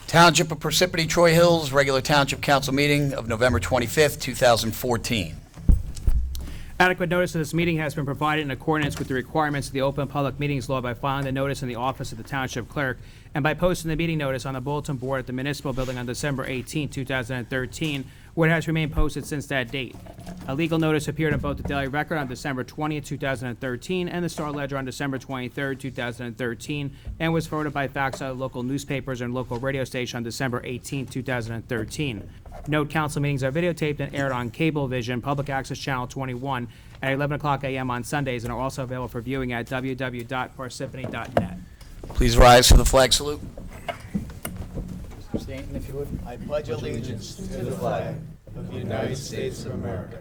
Township of Parsippany-Troy Hills, regular Township Council meeting of November 25th, 2014. Adequate notice of this meeting has been provided in accordance with the requirements of the Open Public Meetings Law by filing the notice in the office of the Township Clerk and by posting the meeting notice on the bulletin board at the Municipal Building on December 18, 2013, where it has remained posted since that date. A legal notice appeared in both the Daily Record on December 20, 2013, and the Star Ledger on December 23, 2013, and was forwarded by fax out of local newspapers and local radio station on December 18, 2013. Note, council meetings are videotaped and aired on Cablevision, Public Access Channel 21, at 11 o'clock a.m. on Sundays, and are also available for viewing at www.parsippany.net. Please rise for the flag salute. Mr. Stanton, if you would. I pledge allegiance to the flag of the United States of America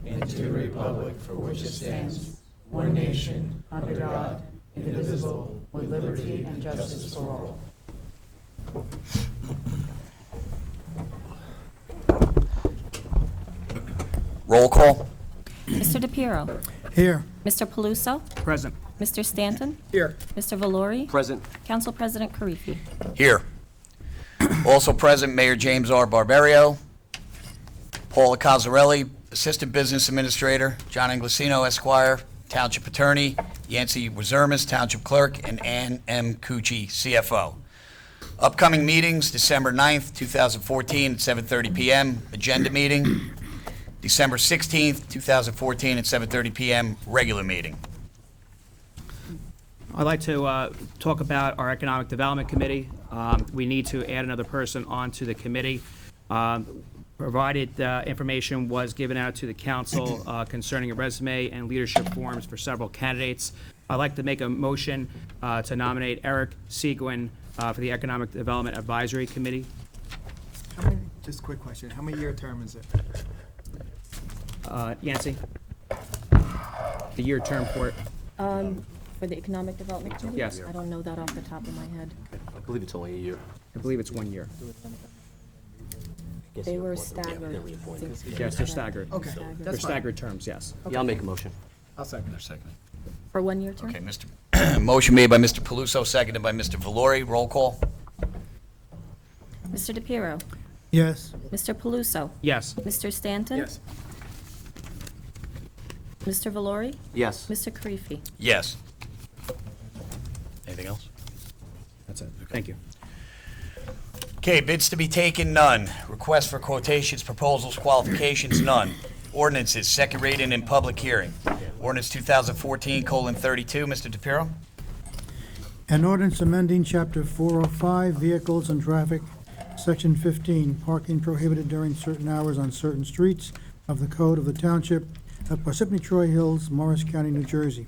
and to the republic for which it stands, one nation, under God, indivisible, with liberty and justice for all. Roll call. Mr. DePiero. Here. Mr. Paluso. Present. Mr. Stanton. Here. Mr. Valori. Present. Council President Karifi. Here. Also present, Mayor James R. Barbario, Paula Cozzarelli, Assistant Business Administrator, John Inglesino, Esquire, Township Attorney, Yancy Wazermas, Township Clerk, and Ann M. Cucci, CFO. Upcoming meetings, December 9th, 2014 at 7:30 p.m. Agenda meeting. December 16th, 2014 at 7:30 p.m. Regular meeting. I'd like to talk about our Economic Development Committee. We need to add another person onto the committee. Provided information was given out to the council concerning a resume and leadership forms for several candidates. I'd like to make a motion to nominate Eric Seguin for the Economic Development Advisory Committee. Just a quick question. How many year term is it? Yancy? The year term for it? For the Economic Development Committee? Yes. I don't know that off the top of my head. I believe it's only a year. I believe it's 1 year. They were staggered. Yes, they're staggered. Okay, They're that's fine. staggered terms, yes. Yeah, I'll make a motion. I'll second it. For 1 year term? Okay, motion made by Mr. Paluso, seconded by Mr. Valori. Roll call. Mr. DePiero. Yes. Mr. Paluso. Yes. Mr. Stanton. Yes. Mr. Valori. Yes. Mr. Karifi. Yes. Anything else? That's it. Thank you. Okay, bids to be taken, none. Requests for quotations, proposals, qualifications, none. Ordinances, second reading and public hearing. Ordinance 2014:32, Mr. DePiero. An ordinance amending Chapter 405, Vehicles and Traffic, Section 15, Parking Prohibited During Certain Hours on Certain Streets of the Code of the Township of Parsippany-Troy Hills, Morris County, New Jersey.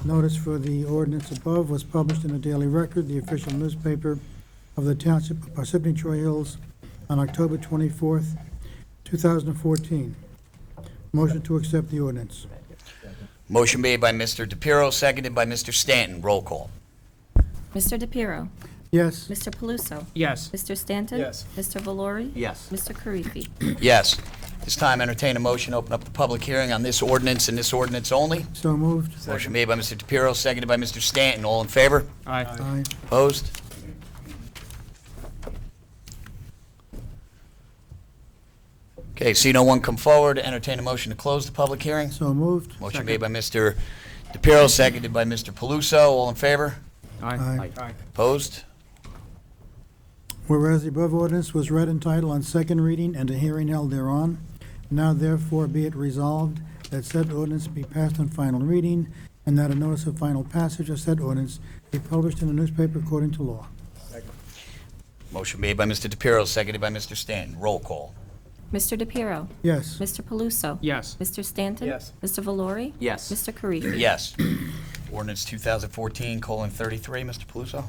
Notice for the ordinance above was published in the Daily Record, the official newspaper of the Township of Parsippany-Troy Hills, on October 24th, 2014. Motion to accept the ordinance. Motion made by Mr. DePiero, seconded by Mr. Stanton. Roll call. Mr. DePiero. Yes. Mr. Paluso. Yes. Mr. Stanton. Yes. Mr. Valori. Yes. Mr. Karifi. Yes. This time, entertain a motion to open up the public hearing on this ordinance and this ordinance only. So moved. Motion made by Mr. DePiero, seconded by Mr. Stanton. All in favor? Aye. Aye. Opposed? Okay, see no one come forward. Entertain a motion to close the public hearing. So moved. Motion made by Mr. DePiero, seconded by Mr. Paluso. All in favor? Aye. Aye. Opposed? Whereas the above ordinance was read in title on second reading and a hearing held thereon, now therefore be it resolved that said ordinance be passed on final reading, and that a notice of final passage of said ordinance be published in the newspaper according to law. Motion made by Mr. DePiero, seconded by Mr. Stanton. Roll call. Mr. DePiero. Yes. Mr. Paluso. Yes. Mr. Stanton. Yes. Mr. Valori. Yes. Mr. Karifi. Yes. Ordinance 2014:33, Mr. Paluso.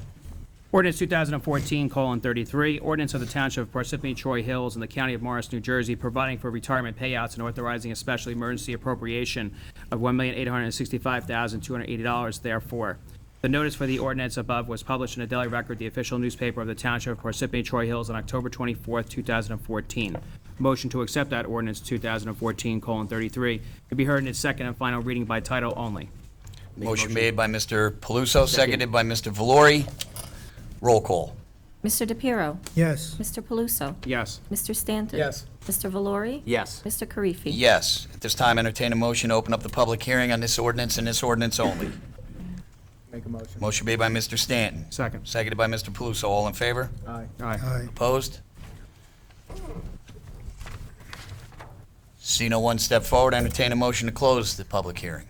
Ordinance 2014:33, ordinance of the Township of Parsippany-Troy Hills in the County of Morris, New Jersey, providing for retirement payouts and authorizing a special emergency appropriation of $1,865,280 therefore. The notice for the ordinance above was published in the Daily Record, the official newspaper of the Township of Parsippany-Troy Hills, on October 24th, 2014. Motion to accept that ordinance 2014:33 to be heard in its second and final reading by title only. Motion made by Mr. Paluso, seconded by Mr. Valori. Roll call. Mr. DePiero, Yes. Mr. Paluso, Yes. Mr. Stanton. Yes. Mr. Valori. Yes. Mr. Karifi. Yes. At this time, entertain a motion to open up the public hearing on this ordinance and this ordinance only. Make a motion. Motion made by Mr. Stanton, Second. seconded by Mr. Paluso. All in favor? Aye. Aye. Aye. Opposed? See no one step forward, entertain a motion to close the public hearing.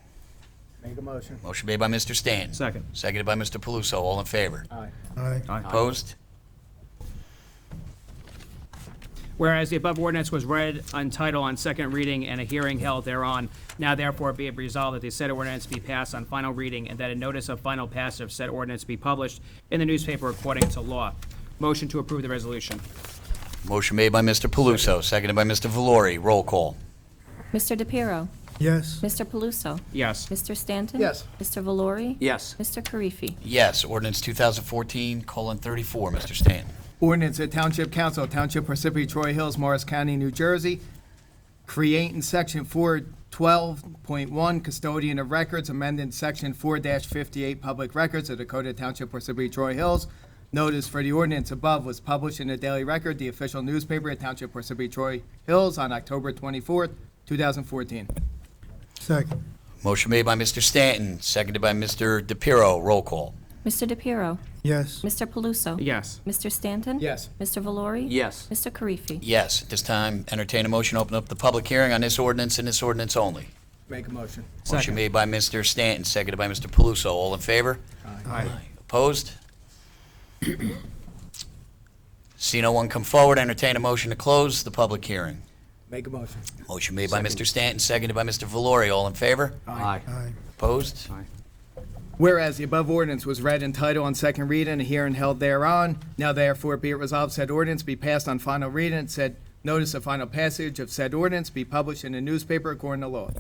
Make a motion. Motion made by Mr. Stanton. Second. Seconded by Mr. Paluso. All in favor? Aye. Aye. Aye. Opposed? Whereas the above ordinance was read on title on second reading and a hearing held thereon, now therefore be it resolved that the said ordinance be passed on final reading and that a notice of final passage of said ordinance be published in the newspaper according to law. Motion to approve the resolution. Motion made by Mr. Paluso, seconded by Mr. Valori. Roll call. Mr. DePiero, Yes. Mr. Paluso, Yes. Mr. Stanton. Yes. Mr. Valori. Yes. Mr. Karifi. Yes, ordinance 2014:34, Mr. Stanton. Ordinance of Township Council, Township Parsippany-Troy Hills, Morris County, New Jersey, creating Section 412.1 Custodian of Records, amending Section 4-58 Public Records of the Code of Township Parsippany-Troy Hills. Notice for the ordinance above was published in the Daily Record, the official newspaper of Township Parsippany-Troy Hills, on October 24th, 2014. Second. Motion made by Mr. Stanton, seconded by Mr. DePiero. Roll call. Mr. DePiero, Yes. Mr. Paluso. Yes. Mr. Stanton. Yes. Mr. Valori. Yes. Mr. Karifi. Yes, at this time, entertain a motion to open up the public hearing on this ordinance and this ordinance only. Make a motion. Motion Second. made by Mr. Stanton, seconded by Mr. Paluso. All in favor? Aye. Opposed? See no one come forward, entertain a motion to close the public hearing. Make a motion. Motion made by Second. Mr. Stanton, seconded by Mr. Valori. All in favor? Aye. Aye. Opposed? Whereas the above ordinance was read in title on second reading and a hearing held thereon, now therefore be it resolved said ordinance be passed on final reading and said notice of final passage of said ordinance be published in the newspaper according to law.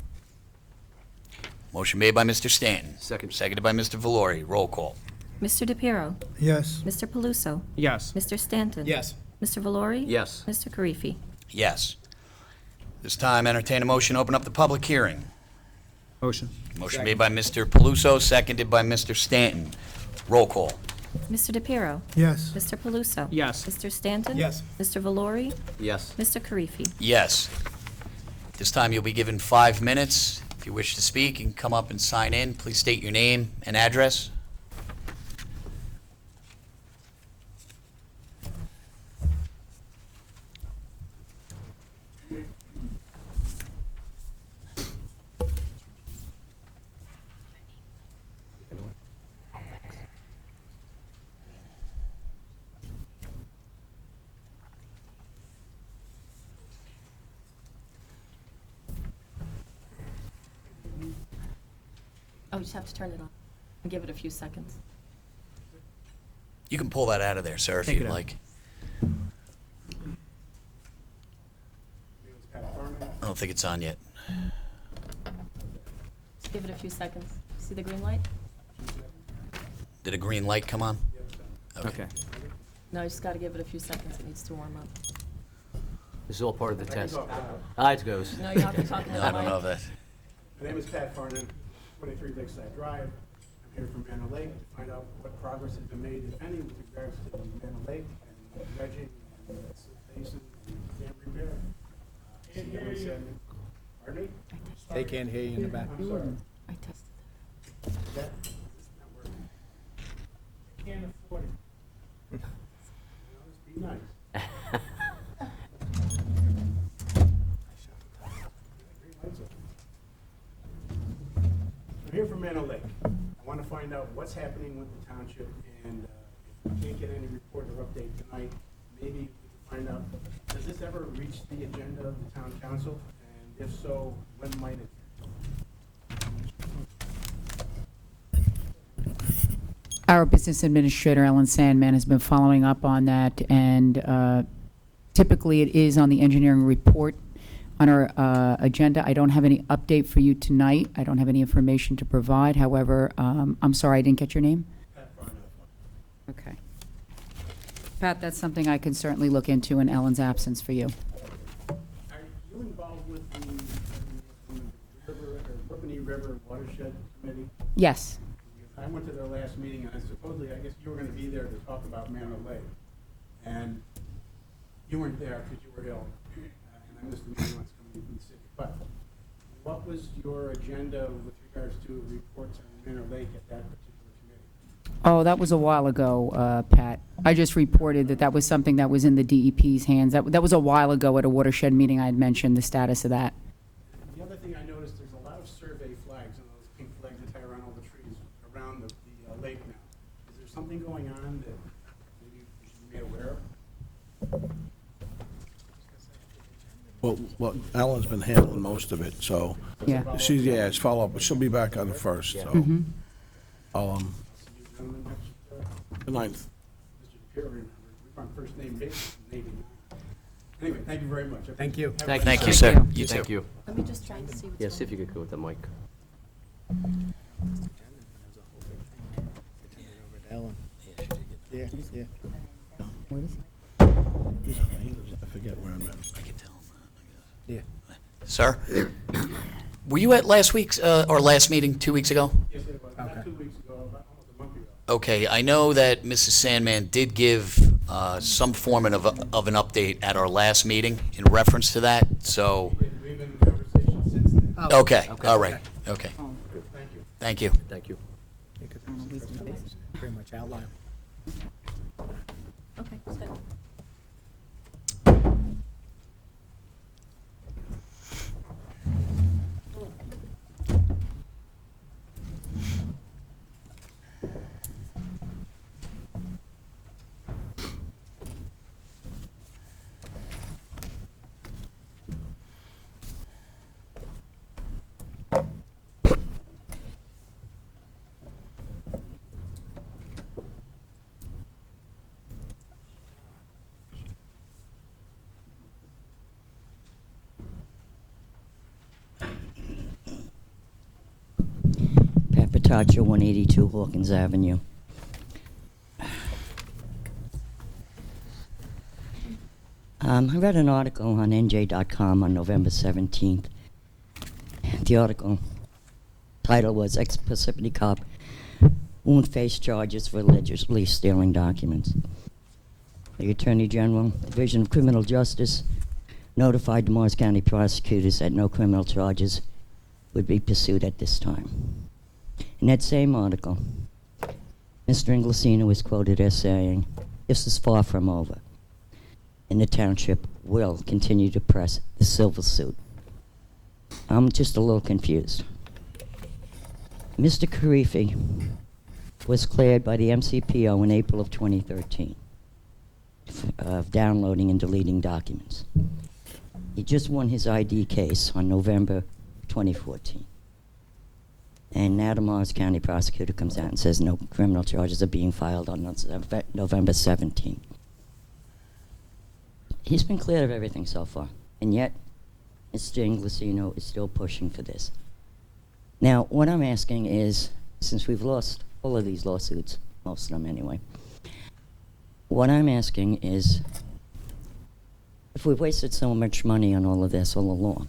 Motion made by Mr. Stanton. Second. Seconded by Mr. Valori. Roll call. Mr. DePiero, Yes. Mr. Paluso, Yes. Mr. Stanton. Yes. Mr. Valori. Yes. Mr. Karifi. Yes. This time, entertain a motion to open up the public hearing. Motion. Motion made by Mr. Paluso, seconded by Mr. Stanton. Roll call. Mr. DePiero, Yes. Mr. Paluso. Yes. Mr. Stanton. Yes. Mr. Valori. Yes. Mr. Karifi. Yes. This time, you'll be given 5 minutes. If you wish to speak, you can come up and sign in. Please state your name and address. Oh, you just have to turn it on and give it a few seconds. You can pull that out of there, sir, if Take you'd it out. like. I don't think it's on yet. Just give it a few seconds. See the green light? Did a green light come on? Okay. No, you just got to give it a few seconds. It needs to warm up. This is all part of the test. It goes. No, you have to talk into the I don't know mic. if that. My name is Pat Farnan, 23 Lakeside Drive. I'm here from Manor Lake to find out what progress has been made, if any, with regards to the Manor Lake and dredging and basin and dam repair. Pardon me? They can't hear you in the back. I'm sorry. I tested That is not working. I can't afford it. You know, just be nice. Green light's on. I'm here from Manor Lake. I want to find out what's happening with the township, and if we can't get any report or update tonight, maybe we can find out, does this ever reach the agenda of the town council? And if so, when might it? Our business administrator, Ellen Sandman, has been following up on that, and typically it is on the engineering report on our agenda. I don't have any update for you tonight. I don't have any information to provide. However, I'm sorry, I didn't get your name? Okay. Pat, that's something I can certainly look into in Ellen's absence for you. Are you involved with the river, or Parsippany River Watershed Committee? Yes. I went to their last meeting, and supposedly, I guess you were going to be there to talk about Manor Lake. And you weren't there because you were ill, and I missed the meeting once coming from the city. But what was your agenda with regards to reports on Manor Lake at that particular committee? Oh, that was a while ago, Pat. I just reported that that was something that was in the DEP's hands. That was a while ago at a watershed meeting. I had mentioned the status of that. The other thing I noticed, there's a lot of survey flags, and those pink flags that tie around all the trees around the lake now. Is there something going on that maybe we should be made aware of? Well, Alan's been handling most of it, so Yeah. it's follow-up, but she'll be back on the 1st, so. I'll, See you gentlemen next, the 9th. Mr. DePiero remembered. We were on first name basis, maybe not. Anyway, thank you very much. Thank you. Have a Thank you, good sir. you. You too. Thank you. Let me just try and see what's going on. Yes, if you could go with the mic. Yeah, yeah. I forget where I'm at. Yeah. Sir, were you at last week's, or last meeting 2 weeks ago? Yes, it was. Not 2 weeks ago, about almost a month ago. Okay, I know that Mrs. Sandman did give some form of an update at our last meeting in reference to that, so, We've been in conversation since then. okay, all right, okay. Thank you. Thank you. Thank you. Pretty much outlined. Okay, good. Papataccio, 182 Hawkins Avenue. I read an article on NJ.com on November 17th. The article title was Ex-Parsippany Cop Won't Face Charges for Allegedly Stealing Documents. The Attorney General, Division of Criminal Justice, notified the Morris County prosecutors that no criminal charges would be pursued at this time. In that same article, Mr. Inglesino was quoted as saying, "This is far from over, and the township will continue to press the civil suit." I'm just a little confused. Mr. Karifi was cleared by the MCPO in April of 2013 of downloading and deleting documents. He just won his ID case on November 2014. And now the Morris County prosecutor comes out and says no criminal charges are being filed on November 17th. He's been cleared of everything so far, and yet Mr. Inglesino is still pushing for this. Now, what I'm asking is, since we've lost all of these lawsuits, most of them anyway, what I'm asking is, if we've wasted so much money on all of this all along,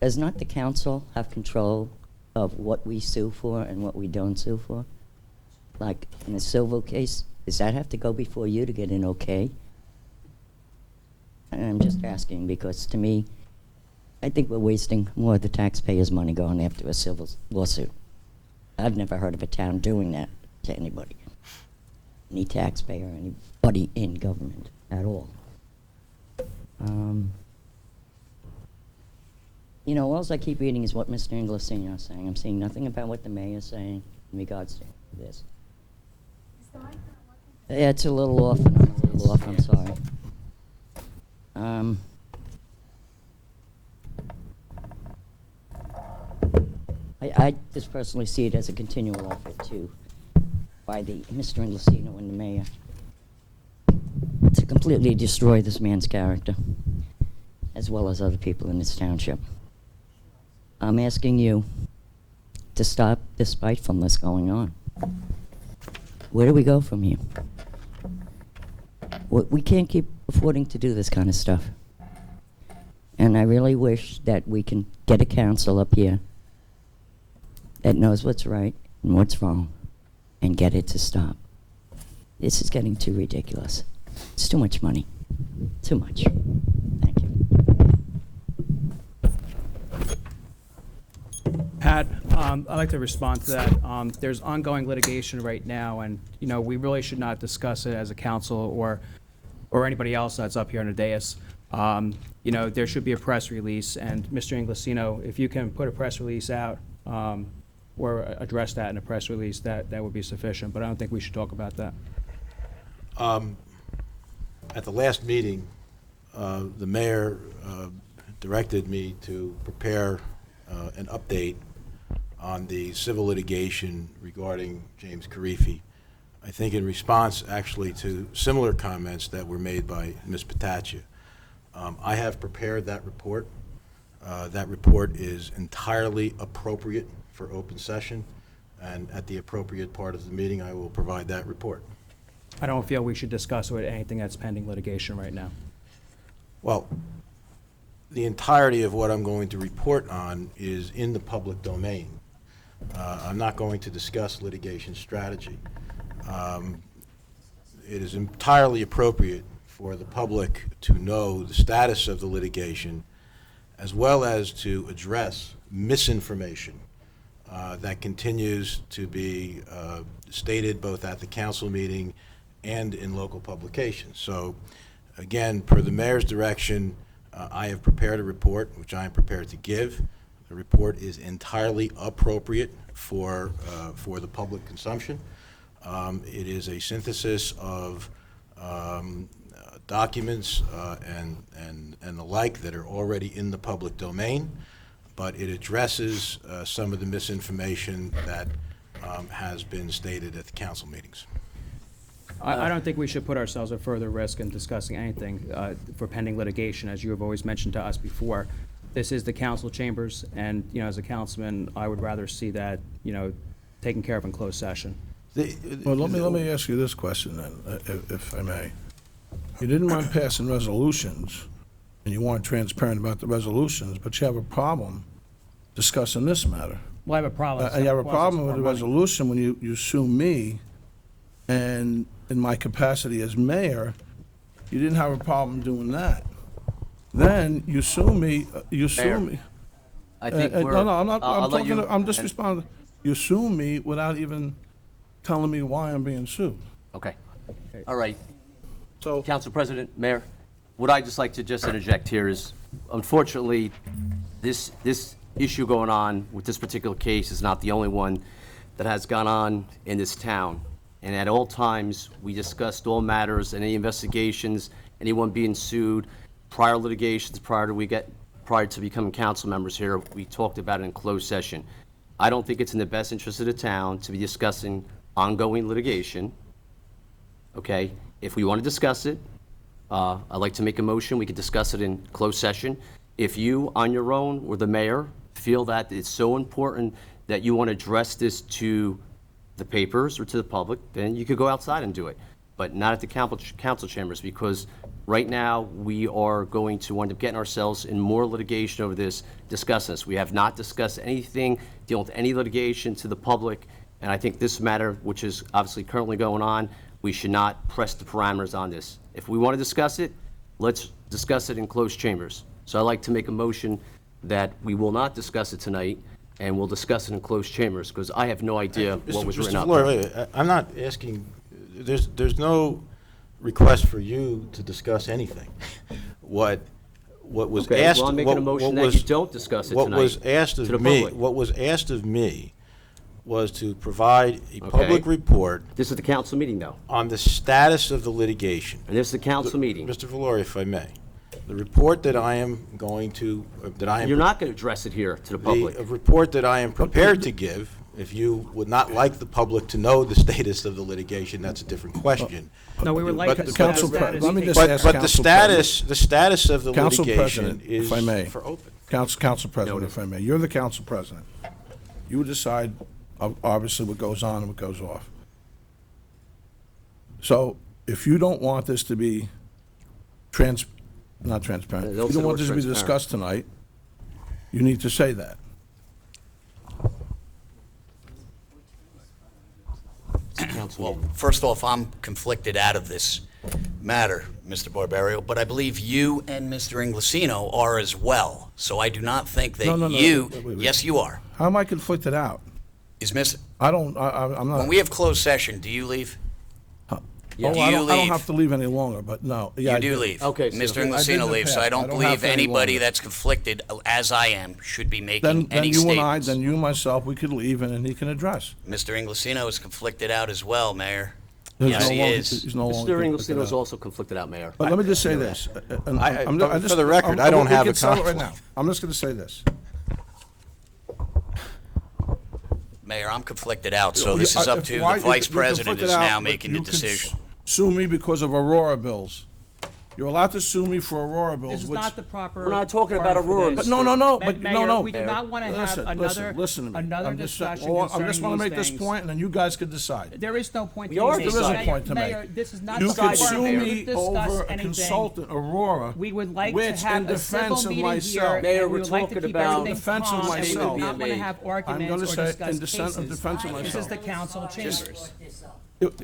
does not the council have control of what we sue for and what we don't sue for? Like in a civil case, does that have to go before you to get an okay? And I'm just asking because to me, I think we're wasting more of the taxpayers' money going after a civil lawsuit. I've never heard of a town doing that to anybody. Any taxpayer, anybody in government at all. You know, all I keep reading is what Mr. Inglesino is saying. I'm seeing nothing about what the mayor's saying in regards to this. Yeah, it's a little off, and I'm a little off, I'm sorry. I just personally see it as a continual effort by the Mr. Inglesino and the mayor to completely destroy this man's character, as well as other people in this township. I'm asking you to stop this spitefulness going on. Where do we go from here? We can't keep affording to do this kind of stuff. And I really wish that we can get a council up here that knows what's right and what's wrong and get it to stop. This is getting too ridiculous. It's too much money. Too much. Thank you. Pat, I'd like to respond to that. There's ongoing litigation right now, and, we really should not discuss it as a council or anybody else that's up here on the dais. There should be a press release, and Mr. Inglesino, if you can put a press release out, or address that in a press release, that would be sufficient, but I don't think we should talk about that. At the last meeting, the mayor directed me to prepare an update on the civil litigation regarding James Karifi. I think in response, actually, to similar comments that were made by Ms. Patachia. I have prepared that report. That report is entirely appropriate for open session, and at the appropriate part of the meeting, I will provide that report. I don't feel we should discuss with anything that's pending litigation right now. Well, the entirety of what I'm going to report on is in the public domain. I'm not going to discuss litigation strategy. It is entirely appropriate for the public to know the status of the litigation, as well as to address misinformation that continues to be stated both at the council meeting and in local publications. So, again, per the mayor's direction, I have prepared a report, which I am prepared to give. The report is entirely appropriate for the public consumption. It is a synthesis of documents and the like that are already in the public domain, but it addresses some of the misinformation that has been stated at the council meetings. I don't think we should put ourselves at further risk in discussing anything for pending litigation, as you have always mentioned to us before. This is the council chambers, and, as a councilman, I would rather see that, taken care of in closed session. Well, let me ask you this question then, if I may. You didn't want passing resolutions, and you weren't transparent about the resolutions, but you have a problem discussing this matter. Well, I have a problem. You have a problem with the resolution when you sue me, and in my capacity as mayor, you didn't have a problem doing that. Then you sue me, I think no, we're... I'm not, I'll I'm let you- talking, I'm just responding. You sue me without even telling me why I'm being sued. Okay. All right. So, Council President, Mayor, what I'd just like to just interject here is, unfortunately, this issue going on with this particular case is not the only one that has gone on in this town. And at all times, we discussed all matters, any investigations, anyone being sued, prior litigations, prior to becoming council members here, we talked about it in closed session. I don't think it's in the best interest of the town to be discussing ongoing litigation. Okay? If we want to discuss it, I'd like to make a motion. We can discuss it in closed session. If you, on your own, or the mayor, feel that it's so important that you want to address this to the papers or to the public, then you could go outside and do it, but not at the council chambers, because right now we are going to wind up getting ourselves in more litigation over this, discussing this. We have not discussed anything dealing with any litigation to the public, and I think this matter, which is obviously currently going on, we should not press the parameters on this. If we want to discuss it, let's discuss it in closed chambers. So I'd like to make a motion that we will not discuss it tonight, and we'll discuss it in closed chambers, because I have no idea what was written Mr. up Valori, there. wait, I'm not asking, there's no request for you to discuss anything. What was Okay, asked... well, I'm making a motion that you don't discuss it tonight What was asked to of the me, public. what was asked of me was to provide a Okay. public report This is the council meeting, though, on the status of the litigation. and this is the council meeting. Mr. Valori, if I may, the report that I am going to, You're not going to address it here to the public. the report that I am prepared to give, if you would not like the public to know the status of the litigation, that's a different question. No, we would like But to the discuss Council that. Pre- let me just But ask the Council status of the Council litigation President, is if I may. for open. Council President, if I may, you're the council president. You decide, obviously, what goes on and what goes off. So, if you don't want this to be not transparent, if Don't you say don't want the this to word be discussed tonight, you need to say that. council Well, meeting. first off, I'm conflicted out of this matter, Mr. Barbario, but I believe you and Mr. Inglesino are as well. So I do not think that No, you, wait. yes, you are. How am I conflicted out? Is Miss, I'm not. when we have closed session, do you leave? Yeah. Do I you don't leave? have to leave any longer, but no. Yeah, You I do leave. Okay, so- Mr. I did in Inglesino the leaves, so past. I I don't don't believe have any anybody longer. that's conflicted, as I am, should be making Then any you and I, statements. then you, myself, we could leave and then he can address. Mr. Inglesino is conflicted out as well, Mayor. He's Yes, no he longer- is. He's no longer Mr. conflicted Inglesino is out. also conflicted out, Mayor. But let me just say this. and I'm but just- for the record, I don't we have can a settle it right conflict. now. I'm just going to say this. Mayor, I'm conflicted out, so You- this is up if- to why- the vice you're president conflicted is out, now but making the you could decision. Sue me because of Aurora bills. You're allowed to sue me for Aurora bills, This is which... not the proper. We're not talking about forum for Aurora, this. But no, but Mayor, no. we do not want to have another, Listen to me. another I'm just saying- discussion well, I concerning just want to make these this things. point, and then you guys can decide. There is no point to We are these There is things. a point to make. Mayor, this is not You the could forum sue here to me discuss over a anything. consultant, Aurora, We would like to which, have in a civil defense of meeting myself... here, Mayor, and we we're would like to talking keep about- everything defense of calm, and we myself. do not want to have I'm arguments going to or say, discuss in defense of cases. This is myself. the council chambers.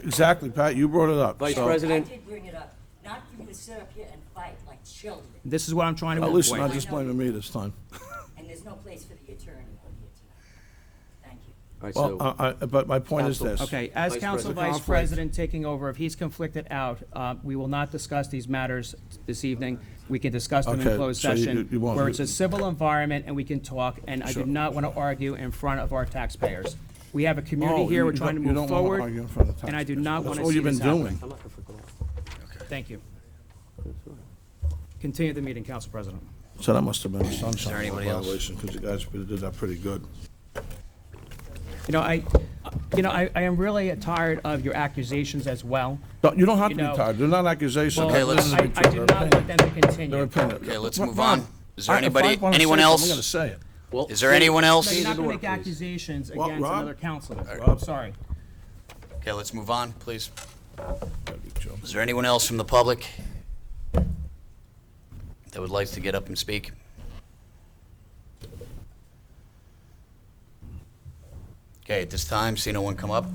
Exactly, Pat, you brought it up. Vice So, President, I did bring it up, not for you to sit up here and fight like children, This is what I'm trying to At least you're not avoid. just blaming me this time. and there's no place for the attorney on here tonight. Thank you. all right, Well, so, but my point is Counsel. this. Okay, as Vice council President. vice president taking over, if he's conflicted out, we will not discuss these matters this evening. We can discuss them in Okay, closed so you- session, you won't- where it's a civil environment and we can talk, and I do not want to argue in front of our taxpayers. We have a community Oh, here, we're you trying to don't- you move don't wanna forward, argue in front of the and I do taxpayers. not That's want to all see you've been this happen. doing. I'm not conflicted out. Thank you. Continue the meeting, Council President. So that must have been a sunshine law anybody else? violation, because you guys did that pretty good. You know, I am really tired of your accusations as well. You don't have to You be know- tired, they're not accusations. Well, Okay, let's- I do not want them to continue. Their opinion. Okay, let's Ron, move on. Is there if I anybody, wanna say anyone something, else? I'm going to say it. Well, Is there anyone else? So you're not Point going of to order, make please. accusations What, against Rob? another councilor. Rob? I'm sorry. Okay, let's move on, please. Gotta be joking. Is there anyone else from the public that would like to get up and speak? Okay, at this time, see no one come up.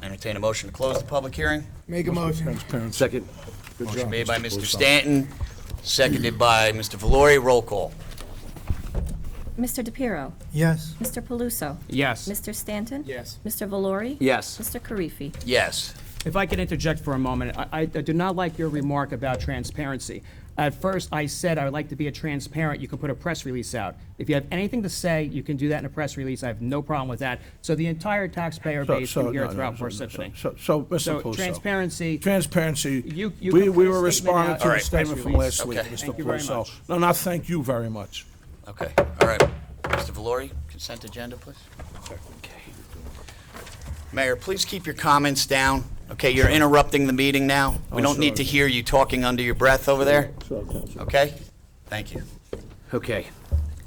Entertain a motion to close the public hearing. Make a motion. Transparency. Second, Good Motion job, made by Mr. Mr. Police Stanton, seconded by Mr. Valori. Roll call. Mr. DePiero, Yes. Mr. Paluso, Yes. Mr. Stanton? Yes. Mr. Valori? yes. Mr. Karifi? Yes. If I could interject for a moment, I do not like your remark about transparency. At first, I said I would like to be a transparent, you can put a press release out. If you have anything to say, you can do that in a press release, I have no problem with that. So the entire taxpayer base can hear throughout Parsippany. So, Mr. So Puso. transparency, Transparency, You we can put we a were statement responding out to in a a press statement from release. last week, Okay. Mr. Thank you very Puso. much. No, not thank you very much. Okay, all right. Mr. Valori, consent agenda, please. Mayor, please keep your comments down. Okay, you're interrupting the meeting now. We don't need to hear you talking under your breath over there, okay? Thank you. Okay.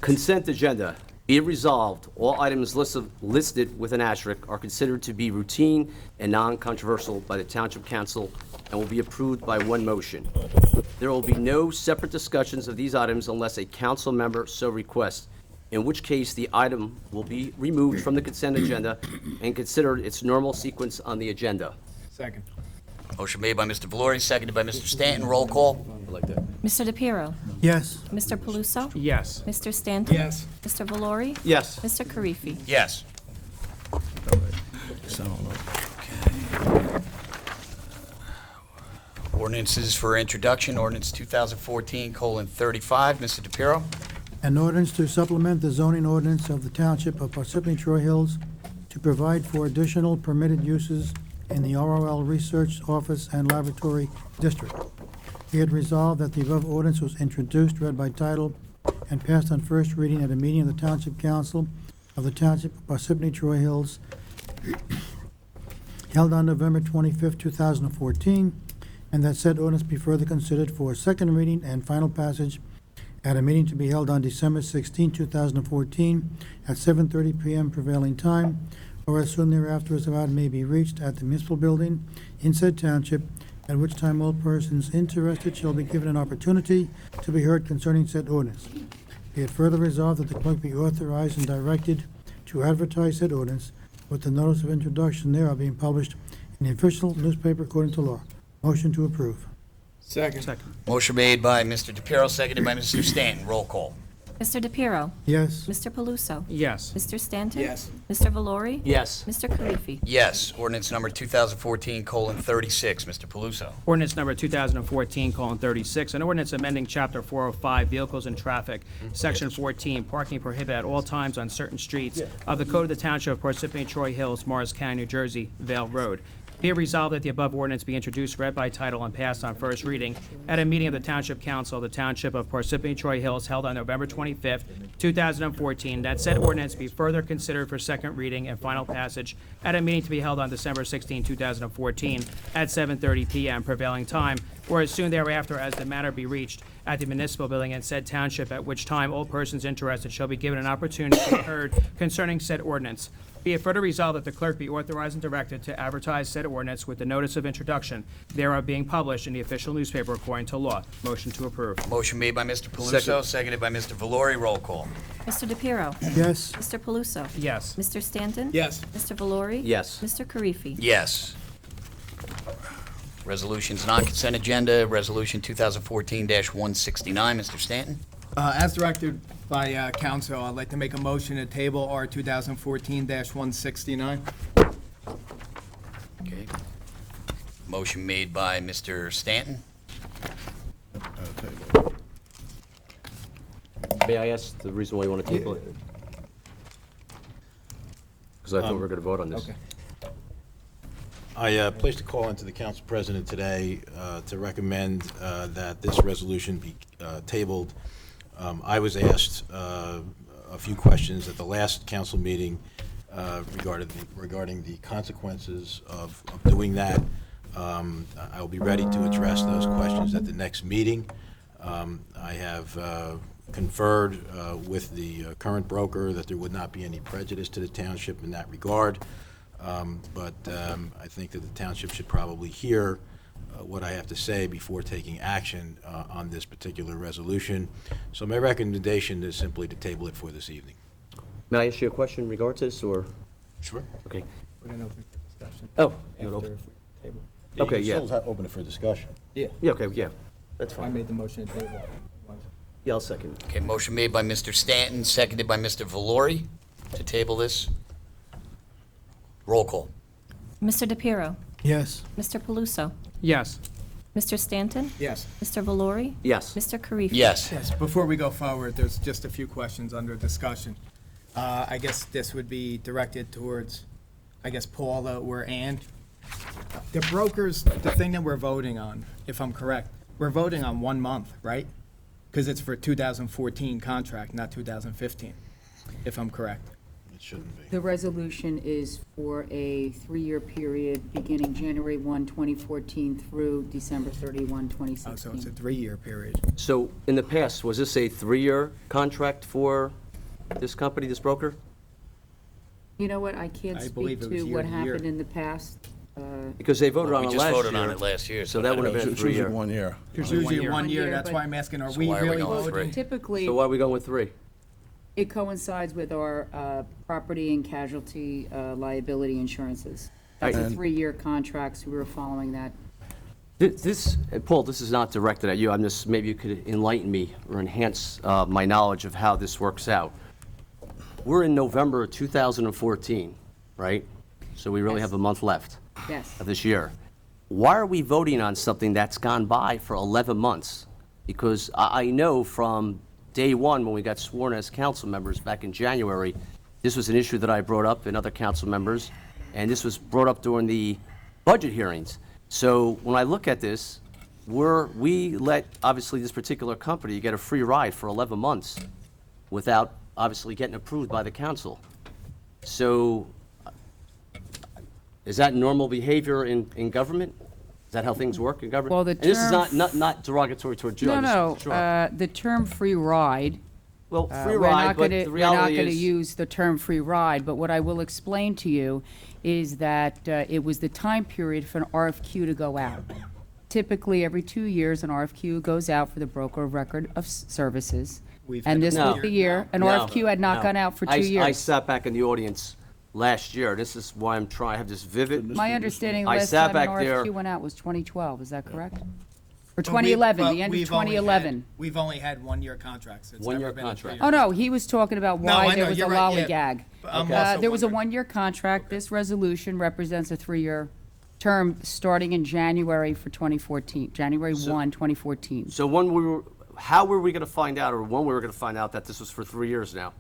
Consent agenda. Be it resolved, all items listed with an asterisk are considered to be routine and non-controversial by the Township Council and will be approved by one motion. There will be no separate discussions of these items unless a council member so requests, in which case the item will be removed from the consent agenda and considered its normal sequence on the agenda. second. Motion made by Mr. Valori, seconded by Mr. Stanton. Roll call. I like that. Mr. DePiero, Yes. Mr. Paluso? Yes. Mr. Stanton? Yes. Mr. Valori? Yes. Mr. Karifi? Yes. Ordinances for introduction, ordinance 2014:35. Mr. DePiero? An ordinance to supplement the zoning ordinance of the Township of Parsippany-Troy Hills to provide for additional permitted uses in the ROL Research Office and Laboratory District. Be it resolved that the above ordinance was introduced, read by title, and passed on first reading at a meeting of the Township Council of the Township of Parsippany-Troy Hills held on November 25th, 2014, and that said ordinance be further considered for second reading and final passage at a meeting to be held on December 16, 2014, at 7:30 p.m. prevailing time, or as soon thereafter as about may be reached at the municipal building in said township, at which time all persons interested shall be given an opportunity to be heard concerning said ordinance. Be it further resolved that the clerk be authorized and directed to advertise said ordinance with the notice of introduction thereof being published in the official newspaper according to law. Motion to approve. Second. Motion made by Mr. DePiero, seconded by Mr. Stanton. Roll call. Mr. DePiero, Yes. Mr. Paluso, Yes. Mr. Stanton? Yes. Mr. Valori? Yes. Mr. Karifi? Yes. Ordinance number 2014:36. Mr. Paluso. Ordinance number 2014:36, an ordinance amending Chapter 405, Vehicles and Traffic, Section 14, Parking Prohibited at All Times on Certain Streets of the Code of the Township of Parsippany-Troy Hills, Morris County, New Jersey, Vale Road. Be it resolved that the above ordinance be introduced, read by title, and passed on first reading at a meeting of the Township Council of the Township of Parsippany-Troy Hills held on November 25th, 2014, that said ordinance be further considered for second reading and final passage at a meeting to be held on December 16, 2014, at 7:30 p.m. prevailing time, or as soon thereafter as the matter be reached at the municipal building in said township, at which time all persons interested shall be given an opportunity to be heard concerning said ordinance. Be it further resolved that the clerk be authorized and directed to advertise said ordinance with the notice of introduction thereof being published in the official newspaper according to law. Motion to approve. Motion made by Mr. Paluso, seconded by Mr. Valori. Roll call. Mr. DePiero, Yes. Mr. Paluso, Yes. Mr. Stanton? Yes. Mr. Valori? Yes. Mr. Karifi? Yes. Resolutions non-consent agenda, Resolution 2014-169. Mr. Stanton? As directed by council, I'd like to make a motion to table R 2014-169. Okay. Motion made by Mr. Stanton. May I ask the reason why you want to table it? Because I thought we were going to vote on this. Okay. I placed a call into the council president today to recommend that this resolution be tabled. I was asked a few questions at the last council meeting regarding the consequences of doing that. I will be ready to address those questions at the next meeting. I have conferred with the current broker that there would not be any prejudice to the township in that regard. But I think that the township should probably hear what I have to say before taking action on this particular resolution. So my recommendation is simply to table it for this evening. May I ask you a question in regard to this, or? Sure. Okay. We're going to open for discussion. Oh. After if we table. Okay, You yeah. can still open it for discussion. Yeah, Yeah, okay, yeah. That's I fine. made the motion to table. Yeah, I'll second. Okay, motion made by Mr. Stanton, seconded by Mr. Valori to table this. Roll call. Mr. DePiero, Yes. Mr. Paluso, Yes. Mr. Stanton? Yes. Mr. Valori? Yes. Mr. Karifi? Yes. Yes, before we go forward, there's just a few questions under discussion. I guess this would be directed towards, Paula or Ann. The brokers, the thing that we're voting on, if I'm correct, we're voting on 1 month, right? Because it's for 2014 contract, not 2015, if I'm correct. It shouldn't be. The resolution is for a 3-year period beginning January 1, 2014 through December 31, Oh, so it's a 2016. 3-year period. So, in the past, was this a 3-year contract for this company, this broker? You know what, I can't I speak believe it was to year what to year. happened in the past. Because they voted on We it just last year. voted on it last year. So that would have been It's usually 3-year. 1 year. It's Only usually 1 year, year, that's but- why I'm asking, are So we why are we really going voting? three? Typically, So why are we going with 3? it coincides with our property and casualty liability insurances. That's a And- 3-year contract, so we were following that. This, and Paul, this is not directed at you. I'm just, maybe you could enlighten me or enhance my knowledge of how this works out. We're in November of 2014, right? So we really Yes. have a month left Yes. of this year. Why are we voting on something that's gone by for 11 months? Because I know from day one, when we got sworn as council members back in January, this was an issue that I brought up and other council members, and this was brought up during the budget hearings. So when I look at this, we let, obviously, this particular company get a free ride for 11 months without, obviously, getting approved by the council. So is that normal behavior in government? Is that how things work in government? Well, the And this is term- not derogatory toward you. No, I'm no, just- sure. the term free ride, Well, free we're ride, not but gonna, the we're not reality gonna is, use the term free ride, but what I will explain to you is that it was the time period for an RFQ to go out. Typically, every 2 years, an RFQ goes out for the broker of record of services. We've And had this it was No. the year, an No, RFQ had not no. gone out for 2 I years. sat back in the audience last year. This is why I'm trying, I have this vivid. My understanding, I last sat time an back there- RFQ went out was 2012, is that correct? Or But 2011, but the end of we've only had- 2011? We've only had one-year contracts. It's One-year never been a contract. three-year. Oh, no, he was talking about No, why I there know, was a you're right, yeah. lollygag. But I'm also There was a wondering- one-year contract. This resolution represents a 3-year term starting in January for 2014, January 1, 2014. So how were we gonna find out, or when we were gonna find out that this was for 3 years now?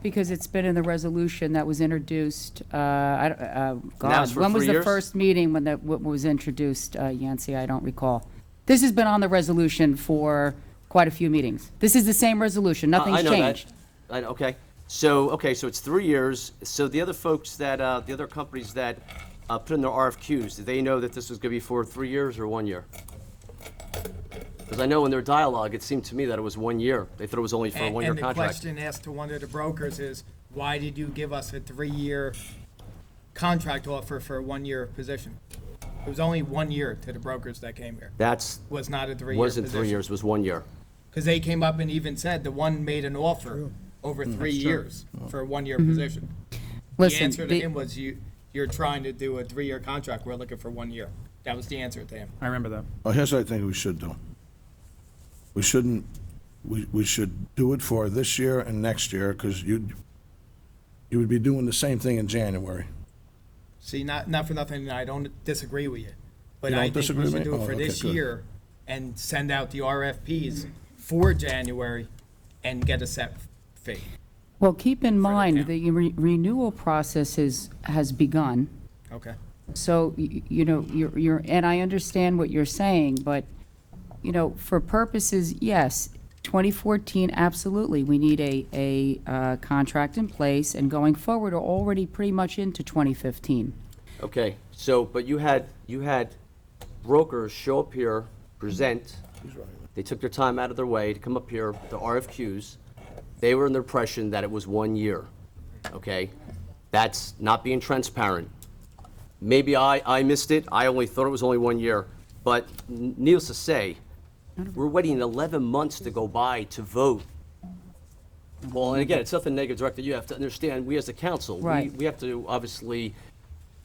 Because it's been in the resolution that was introduced, was God, for when was 3 the years? first meeting when what was introduced, Yancy? I don't recall. This has been on the resolution for quite a few meetings. This is the same resolution, nothing's I know that. changed. Okay. So it's 3 years. So the other folks that, the other companies that put in their RFQs, did they know that this was gonna be for 3 years or 1 year? Because I know in their dialogue, it seemed to me that it was 1 year. They thought it was only for a And- one-year And the contract. question asked to one of the brokers is, why did you give us a 3-year contract offer for a 1-year position? It was only 1 year to the brokers that came here. That's, Was not a 3-year wasn't 3 position. years, it was 1 year. Because they came up and even said the one made an offer over 3 years for a 1-year position. The Listen, answer to the- him was, you're trying to do a 3-year contract, we're looking for 1 year. That was the answer to him. I remember that. Well, here's what I think we should do. We shouldn't, we should do it for this year and next year, because you would be doing the same thing in January. See, not for nothing, I don't disagree with you. But You don't I think we disagree with should me? do it Oh, for okay, this good. year and send out the RFPs for January and get a set fee. Well, keep in mind, town. the renewal process has begun. Okay. So, you know, you're, and I understand what you're saying, but, you know, for purposes, yes, 2014, absolutely, we need a contract in place, and going forward, we're already pretty much into 2015. Okay, so, but you had brokers show up here, present. They took their time out of their way to come up here, the RFQs. They were in the impression that it was 1 year, okay? That's not being transparent. Maybe I missed it. I only thought it was only 1 year. But needless to say, we're waiting 11 months to go by to vote. Well, and again, it's nothing negative, Director. You have to understand, we as a council, Right. we have to obviously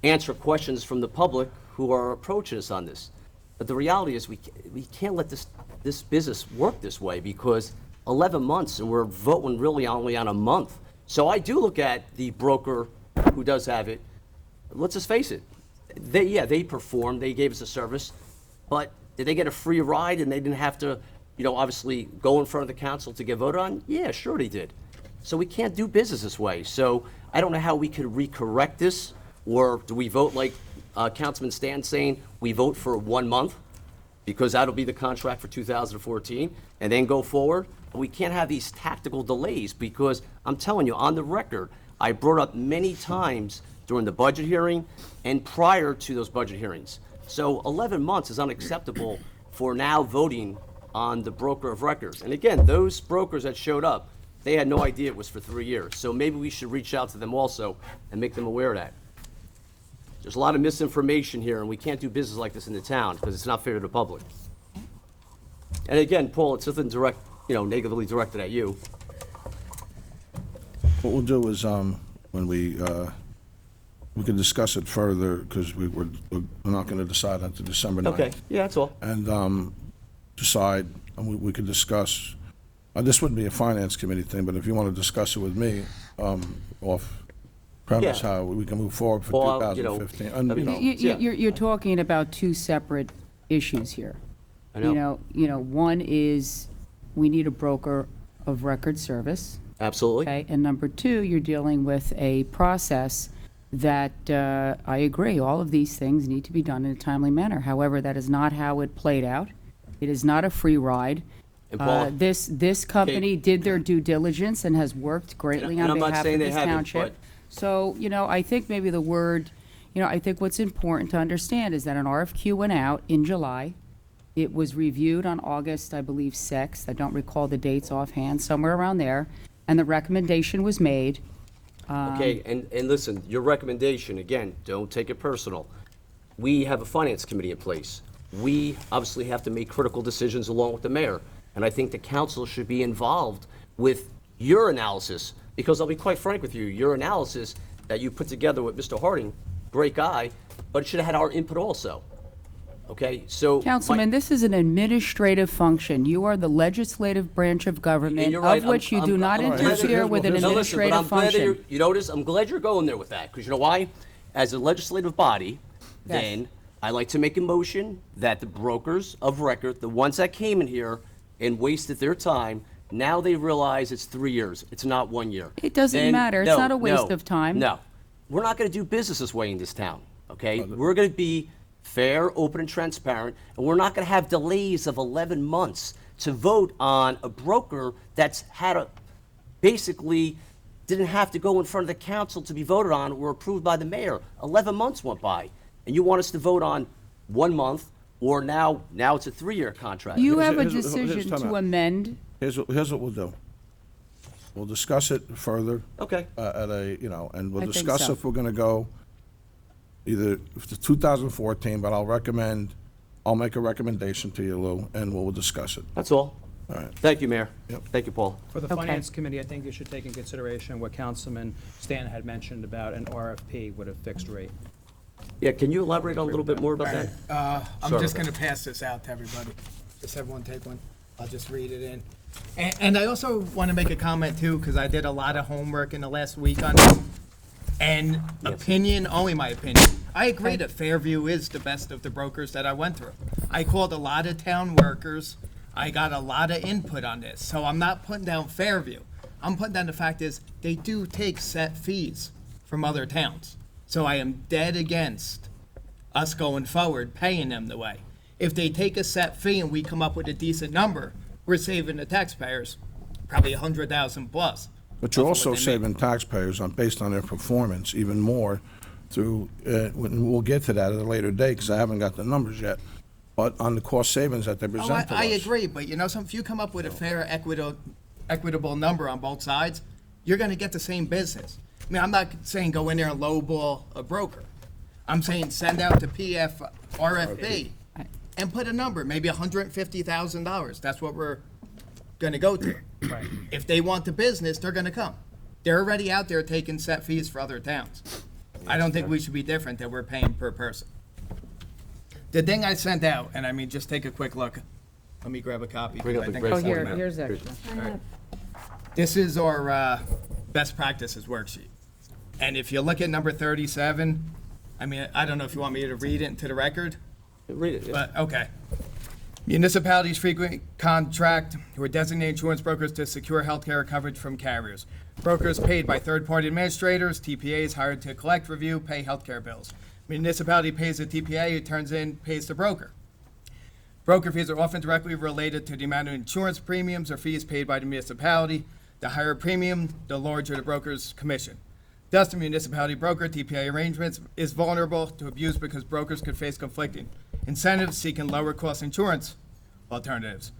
answer questions from the public who are approaching us on this. But the reality is, we can't let this business work this way, because 11 months, and we're voting really only on a month. So I do look at the broker who does have it. Let's just face it. They performed, they gave us a service, but did they get a free ride and they didn't have to, obviously go in front of the council to get voted on? Yeah, sure they did. So we can't do business this way. So I don't know how we could recorrect this, or do we vote like Councilman Stan saying, we vote for 1 month? Because that'll be the contract for 2014, and then go forward. We can't have these tactical delays, because I'm telling you, on the record, I brought up many times during the budget hearing and prior to those budget hearings. So 11 months is unacceptable for now voting on the broker of records. And again, those brokers that showed up, they had no idea it was for 3 years. So maybe we should reach out to them also and make them aware of that. There's a lot of misinformation here, and we can't do business like this in the town, because it's not fair to the public. And again, Paul, it's nothing direct, negatively directed at you. What we'll do is, when we can discuss it further, because we're not going to decide until December 9th. Okay, yeah, that's all. And decide, and we could discuss, this wouldn't be a finance committee thing, but if you want to discuss it with me, off premise, Yeah. how we can move forward for Well, 2015. I mean, yeah. You're talking about two separate issues here. I know. One is, we need a broker of record service. Absolutely. Okay, and number two, you're dealing with a process that, I agree, all of these things need to be done in a timely manner. However, that is not how it played out. It is not a free ride. And Paula- This company did their due diligence and has worked greatly And on I'm not behalf saying of they this haven't, township. but- So, I think maybe the word, I think what's important to understand is that an RFQ went out in July. It was reviewed on August, I believe, 6th. I don't recall the dates offhand, somewhere around there. And the recommendation was made. Okay, and listen, your recommendation, again, don't take it personal. We have a finance committee in place. We obviously have to make critical decisions along with the mayor. And I think the council should be involved with your analysis, because I'll be quite frank with you, your analysis that you put together with Mr. Harding, great guy, but it should have had our input also. Okay, so. Councilman, this is an administrative function. You are the legislative branch of government, You're right. of which you do not I'm glad that- interfere with an No, listen, but administrative I'm glad that function. you notice, I'm glad you're going there with that, because you know why? As a legislative body, Yes. then, I like to make a motion that the brokers of record, the ones that came in here and wasted their time, now they realize it's 3 years, it's not 1 year. It doesn't Then- matter. It's no, not a waste no, of time. No, we're not gonna do business this way in this town, okay? We're gonna be fair, open, and transparent, and we're not gonna have delays of 11 months to vote on a broker that's had a, basically, didn't have to go in front of the council to be voted on or approved by the mayor. 11 months went by, and you want us to vote on 1 month, or now it's a 3-year contract. You have a here's- decision time to out. amend. Here's what we'll do. We'll discuss it further. Okay. At a, and we'll I think discuss so. if we're gonna go either to 2014, but I'll make a recommendation to you, Lou, and we'll discuss it. That's all. All right. Thank you, Mayor. Yep. Thank you, Paul. For the Okay. Finance Committee, I think you should take in consideration what Councilman Stan had mentioned about an RFP with a fixed rate. Yeah, can you elaborate a little bit more about that? I'm Sorry just about gonna pass this out to everybody. Just everyone take one. I'll just read it in. And I also want to make a comment too, because I did a lot of homework in the last week on this. And opinion, only my opinion. I agree that Fairview is the best of the brokers that I went through. I called a lot of town workers. I got a lot of input on this. So I'm not putting down Fairview. I'm putting down the fact is they do take set fees from other towns. So I am dead against us going forward paying them the way. If they take a set fee and we come up with a decent number, we're saving the taxpayers probably 100,000 plus. But you're off of also what they make. saving taxpayers based on their performance even more through, we'll get to that at a later date, because I haven't got the numbers yet, but on the cost savings that they Oh, present to us. I agree, but if you come up with a fair, equitable number on both sides, you're gonna get the same business. I mean, I'm not saying go in there and lowball a broker. I'm saying send out the RFP and put a number, maybe $150,000. That's what we're gonna go to. Right. If they want the business, they're gonna come. They're already out there taking set fees for other towns. I don't think we should be different, that we're paying per person. The thing I sent out, and I mean, just take a quick look. Let me grab a copy. Bring 'cause up I the think great I Oh, sent point. it out. here's extra. This is our best practices worksheet. And if you look at number 37, I mean, I don't know if you want me to read it into the record, Read it. yeah. but, okay. Municipalities frequently contract with designated insurance brokers to secure healthcare coverage from carriers. Brokers paid by third-party administrators, TPAs hired to collect, review, pay healthcare bills. Municipality pays the TPA, who turns in, pays the broker. Broker fees are often directly related to the amount of insurance premiums or fees paid by the municipality. The higher premium, the larger the broker's commission. Thus, the municipality broker TPA arrangements is vulnerable to abuse because brokers could face conflicting incentives seeking lower cost insurance alternatives.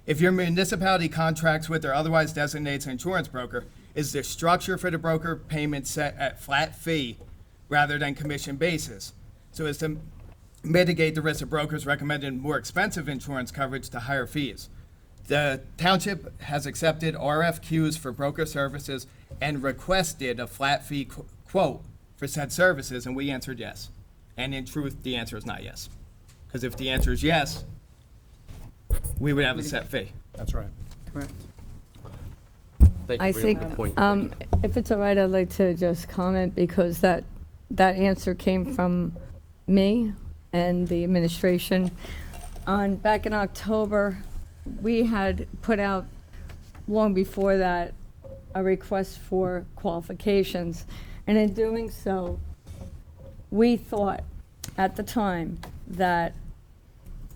If your municipality contracts with or otherwise designates an insurance broker, is the structure for the broker payment set at flat fee rather than commission basis, so as to mitigate the risk of brokers recommending more expensive insurance coverage to higher fees. The township has accepted RFQs for broker services and requested a flat fee quote for said services, and we answered yes. And in truth, the answer is not yes. Because if the answer is yes, we would have a set fee. That's right. Correct. Thank you I for your think, point. if it's all right, I'd like to just comment, because that answer came from me and the administration. Back in October, we had put out, long before that, a request for qualifications. And in doing so, we thought at the time that,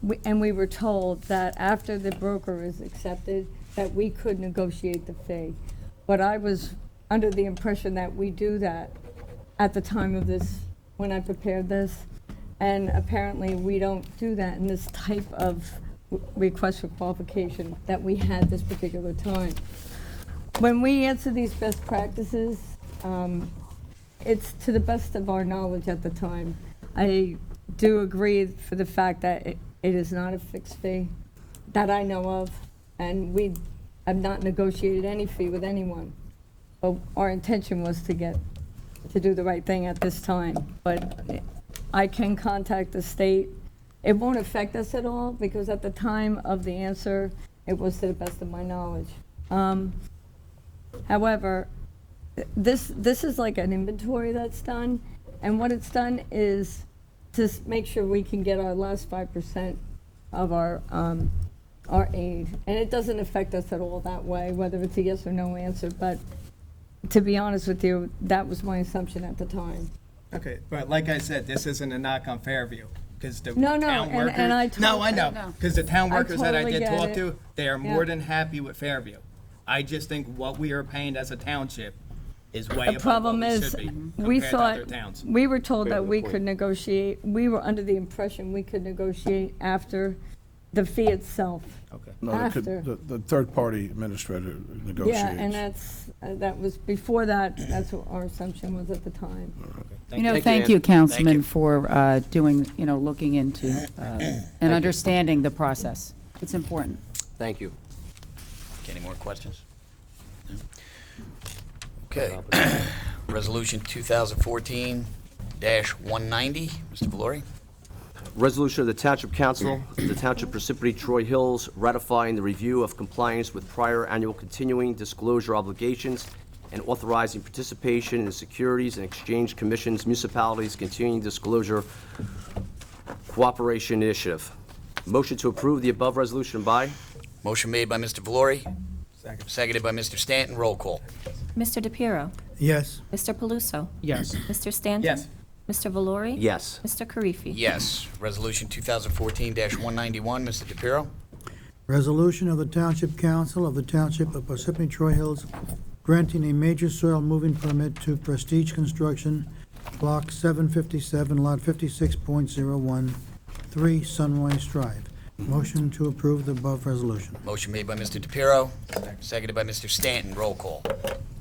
we were told that after the broker is accepted, that we could negotiate the fee. But I was under the impression that we do that at the time of this, when I prepared this. And apparently, we don't do that in this type of request for qualification that we had this particular time. When we answer these best practices, it's to the best of our knowledge at the time. I do agree for the fact that it is not a fixed fee that I know of, and we have not negotiated any fee with anyone. But our intention was to get to do the right thing at this time. But I can contact the state. It won't affect us at all, because at the time of the answer, it was to the best of my knowledge. However, this is like an inventory that's done, and what it's done is to make sure we can get our last 5% of our aid. And it doesn't affect us at all that way, whether it's a yes or no answer, but to be honest with you, that was my assumption at the time. Okay, but like I said, this isn't a knock on Fairview, because the No, no, town and- workers. and I No, I know, No. because the town I workers that I totally did get talk it. to, they are Yeah. more than happy with Fairview. I just think what we are paying as a township is way The above what problem we is, should be we compared to thought, other towns. we were told Fair that we point. could negotiate, we were under the impression we could negotiate after the fee itself. Okay. No, they could- After. the third-party administrator negotiates. Yeah, and that was, before that, that's what our assumption was at the time. Thank you, Councilman, you. for doing, looking into and understanding the process. It's important. Thank you. Any more questions? No? Okay. Resolution 2014-190, Mr. Valori. Resolution of the Township Council of the Township Parsippany-Troy Hills ratifying the review of compliance with prior annual continuing disclosure obligations and authorizing participation in the Securities and Exchange Commission's Municipalities Continuing Disclosure Cooperation Initiative. Motion to approve the above resolution by? Motion made by Mr. Valori. Seconded by Mr. Stanton. Roll call. Mr. DePiero, Yes. Mr. Paluso, Yes. Mr. Stanton. Yes. Mr. Valori. Yes. Mr. Karifi. Yes. Resolution 2014-191, Mr. DePiero. Resolution of the Township Council of the Township of Parsippany-Troy Hills granting a major soil moving permit to Prestige Construction, Block 757, Lot 56.01, 3 Sunrise Drive. Motion to approve the above resolution. Motion made by Mr. DePiero. Seconded by Mr. Stanton. Roll call.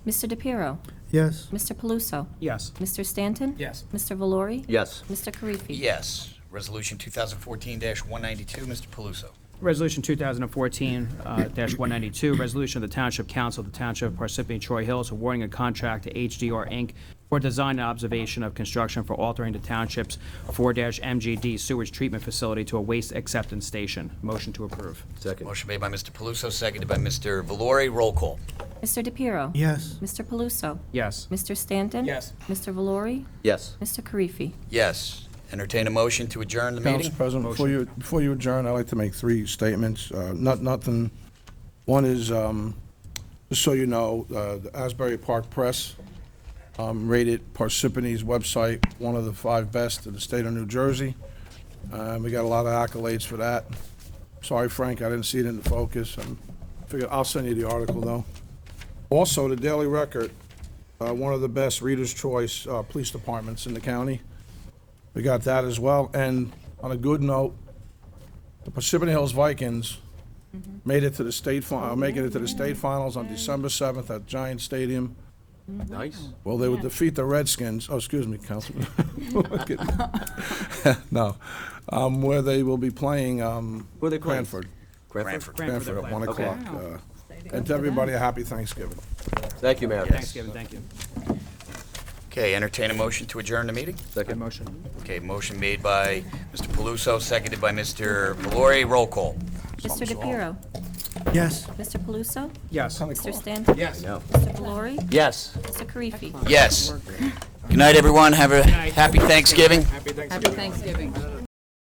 Mr. DePiero, Yes. Mr. Paluso, Yes. Mr. Stanton. Yes. Mr. Valori. Yes. Mr. Karifi. Yes. Resolution 2014-192, Mr. Paluso. Resolution 2014-192, resolution of the Township Council of the Township of Parsippany-Troy Hills awarding a contract to HDR Inc. for design and observation of construction for altering the township's 4-MGD sewage treatment facility to a waste acceptance station. Motion to approve. Second. Motion made by Mr. Paluso, seconded by Mr. Valori. Roll call. Mr. DePiero. Yes. Mr. Paluso, Yes. Mr. Stanton. Yes. Mr. Valori. Yes. Mr. Karifi. Yes. Entertain a motion to adjourn the Council meeting. President, before you adjourn, I'd like to make 3 statements. Nothing. One is, just so you know, the Asbury Park Press rated Parsippany's website one of the 5 best in the state of New Jersey. We got a lot of accolades for that. Sorry, Frank, I didn't see it in the focus. I figured I'll send you the article, though. Also, the Daily Record, one of the best Reader's Choice police departments in the county. We got that as well. And on a good note, the Parsippany Hills Vikings made it to the state making it to the state finals on December 7th at Giant Stadium. Nice. Well, they would defeat the Redskins. Oh, excuse me, Councilman. No, where they will be playing Who are they playing? Cranford. Cranford. Cranford at 1 Okay. o'clock. And to everybody, a happy Thanksgiving. Thank you, Mayor. Thanksgiving, thank you. Okay, entertain a motion to adjourn the meeting. Second motion. Okay, motion made by Mr. Paluso, seconded by Mr. Valori. Roll call. Mr. DePiero, Yes. Mr. Paluso, Yes. Mr. Stanton. Yes. No. Mr. Valori. Yes. Mr. Karifi. Yes. Good night, everyone. Have a happy Thanksgiving. Happy Thanksgiving. Happy Thanksgiving.